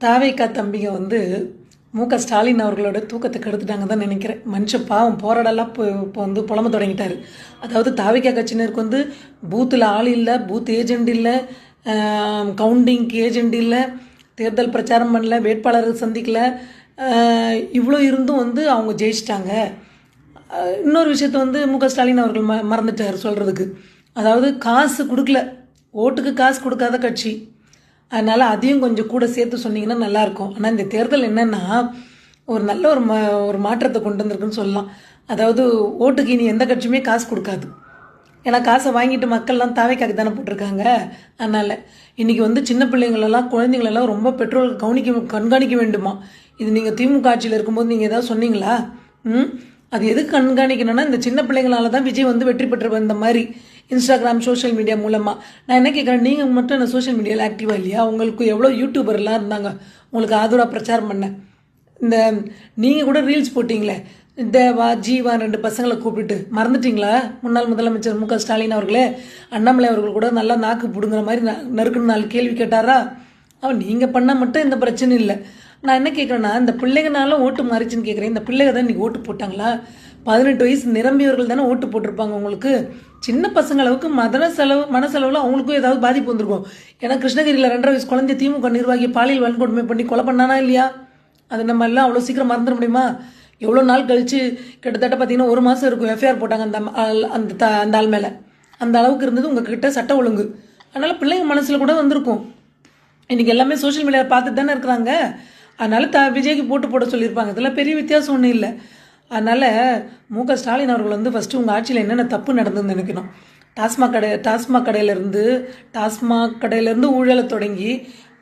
தாவேக்கா தம்பிங்க வந்து ஸ்டாலின் அவர்களோட தூக்கத்தை கெடுத்துட்டாங்க தான் நினைக்கிறேன். மனுஷன் பாவம் போராடலாம் இப்போ வந்து புலம்ப தொடங்கிட்டாரு. அதாவது தாவேக்கா கட்சியினருக்கு வந்து பூத்தில் ஆள் இல்லை, பூத் ஏஜெண்ட் இல்லை, கவுண்டிங்க்கு ஏஜெண்ட் இல்லை, தேர்தல் பிரச்சாரம் பண்ணல, வேட்பாளர்கள் சந்திக்கல, இவ்வளோ இருந்தும் வந்து அவங்க ஜெயிச்சிட்டாங்க. இன்னொரு விஷயத்த வந்து ஸ்டாலின் அவர்கள் மறந்துட்டார் சொல்கிறதுக்கு. அதாவது காசு கொடுக்கல, ஓட்டுக்கு காசு கொடுக்காத கட்சி, அதனால் அதையும் கொஞ்சம் கூட சேர்த்து சொன்னீங்கன்னா நல்லாயிருக்கும். ஆனால் இந்த தேர்தல் என்னென்னா ஒரு நல்ல ஒரு மாற்றத்தை கொண்டு வந்திருக்குன்னு சொல்லலாம். அதாவது ஓட்டுக்கு இனி எந்த கட்சியுமே காசு கொடுக்காது. ஏன்னா காசை வாங்கிட்டு மக்கள்லாம் தாவைக்காக தானே போட்டிருக்காங்க. அதனால் இன்றைக்கி வந்து சின்ன பிள்ளைங்களெல்லாம் குழந்தைங்களெல்லாம் ரொம்ப பெற்றோர்கள் கண்காணிக்க வேண்டுமா. இது நீங்கள் திமுக ஆட்சியில் இருக்கும்போது நீங்கள் ஏதாவது சொன்னீங்களா? அது எதுக்கு கண்காணிக்கணும்னா இந்த சின்ன பிள்ளைங்களால தான் விஜய் வந்து வெற்றி பெற்று வந்த மாதிரி இன்ஸ்டாகிராம் சோஷியல் மீடியா மூலமாக. நான் என்ன கேட்குறேன், நீங்கள் மட்டும் என்ன சோஷியல் மீடியாவில் ஆக்டிவாக இல்லையா? உங்களுக்கு எவ்வளோ யூடியூபர்லாம் இருந்தாங்க உங்களுக்கு ஆதரவாக பிரச்சாரம் பண்ண. இந்த நீங்கள் கூட ரீல்ஸ் போட்டிங்களே, தேவா ஜீவா 2 பசங்களை கூப்பிட்டு மறந்துட்டிங்களா? முன்னாள் முதலமைச்சர் ஸ்டாலின் அவர்களே, அண்ணாமலை அவர்கள் கூட நல்லா நாக்கு பிடுங்குற மாதிரி நறுக்குன்னு 4 கேள்வி கேட்டாரா? நீங்கள் பண்ணால் மட்டும் இந்த பிரச்சனை இல்லை. நான் என்ன கேட்குறேன்னா, இந்த பிள்ளைங்கனால ஓட்டு மாறிச்சுன்னு கேட்குறேன். இந்த பிள்ளைங்க தான் இன்றைக்கி ஓட்டு போட்டாங்களா? 18 வயசு நிரம்பியவர்கள் தானே ஓட்டு போட்டிருப்பாங்க. உங்களுக்கு சின்ன பசங்க அளவுக்கு மனசெலவில் அவங்களுக்கும் ஏதாவது பாதிப்பு வந்திருக்கும். ஏன்னா கிருஷ்ணகிரியில் 2.5 வயசு குழந்தை திமுக நிர்வாகி பாலியல் வன்கொடுமை பண்ணி கொலை பண்ணானா இல்லையா? அது நம்ம எல்லாம் அவ்வளோ சீக்கிரம் மறந்துட முடியுமா? எவ்வளோ நாள் கழித்து கிட்டத்தட்ட பார்த்தீங்கன்னா 1 மாதம் இருக்கும் எஃப்ஐஆர் போட்டாங்க அந்த ஆள் மேலே. அந்த அளவுக்கு இருந்தது உங்ககிட்ட சட்ட ஒழுங்கு. அதனால் பிள்ளைங்க மனசில் கூட வந்திருக்கும். இன்றைக்கி எல்லாமே சோஷியல் மீடியாவில் பார்த்துட்டு தானே இருக்கிறாங்க. அதனால் விஜய்க்கு போட சொல்லியிருப்பாங்க. இதெல்லாம் பெரிய வித்தியாசம் ஒன்றும் இல்லை. அதனால் ஸ்டாலின் அவர்கள் வந்து ஃபஸ்ட்டு உங்கள் ஆட்சியில் என்னென்ன தப்பு நடந்ததுன்னு நினைக்கணும். டாஸ்மாக் கடையிலேருந்து ஊழலை தொடங்கி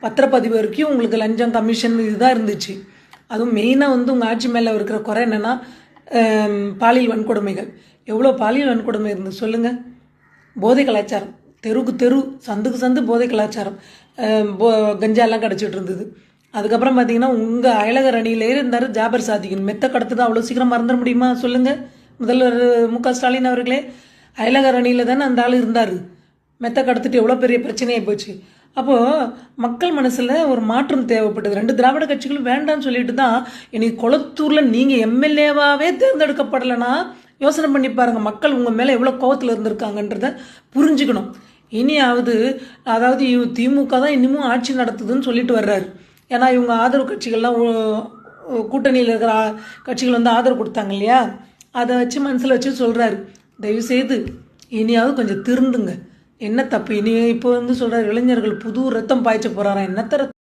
பத்திரப்பதிவு வரைக்கும் உங்களுக்கு லஞ்சம் கமிஷன் இதுதான் இருந்துச்சு. அதுவும் மெயினாக வந்து உங்கள் ஆட்சி மேலே இருக்கிற குறை என்னென்னா பாலியல் வன்கொடுமைகள். எவ்வளோ பாலியல் வன்கொடுமை இருந்து சொல்லுங்கள். போதை கலாச்சாரம், தெருக்கு தெரு, சந்துக்கு சந்து போதை கலாச்சாரம், கஞ்சாலாம் கிடச்சிட்டு இருந்தது. அதுக்கப்புறம் பார்த்தீங்கன்னா உங்கள் அயலகர் அணியிலே இருந்தார் ஜாபர் சாதிகன். மெத்த கடத்து தான் அவ்வளோ சீக்கிரம் மறந்துட முடியுமா சொல்லுங்கள்? முதல்வர் ஸ்டாலின் அவர்களே, அயலகர் அணியில் தானே அந்த ஆள் இருந்தார். மெத்த கடத்துட்டு எவ்வளோ பெரிய பிரச்சனையாக போச்சு. அப்போது மக்கள் மனசில் ஒரு மாற்றம் தேவைப்பட்டது. 2 திராவிட கட்சிகளும் வேண்டான்னு சொல்லிட்டு தான் இன்னைக்கு கொளத்தூரில் நீங்கள் எம்எல்ஏவாகவே தேர்ந்தெடுக்கப்படலைன்னா யோசனை பண்ணி பாருங்கள். மக்கள் உங்கள் மேலே எவ்வளோ கோவத்தில் இருந்திருக்காங்கன்றத புரிஞ்சுக்கணும். இனியாவது அதாவது திமுக தான் இன்னமும் ஆட்சி நடத்துதுன்னு சொல்லிட்டு வர்றாரு. ஏன்னா இவங்க ஆதரவு கட்சிகள்லாம் கூட்டணியில் இருக்கிற கட்சிகள் வந்து ஆதரவு கொடுத்தாங்க இல்லையா? அதை வச்சு மனசில் வச்சு சொல்கிறாரு, தயவுசெய்து இனியாவது கொஞ்சம் திருந்துங்க. என்ன தப்பு? இனி இப்போ வந்து சொல்கிறார் இளைஞர்கள் புது ரத்தம் பாய்ச்ச போகிறாராம். என்னத்த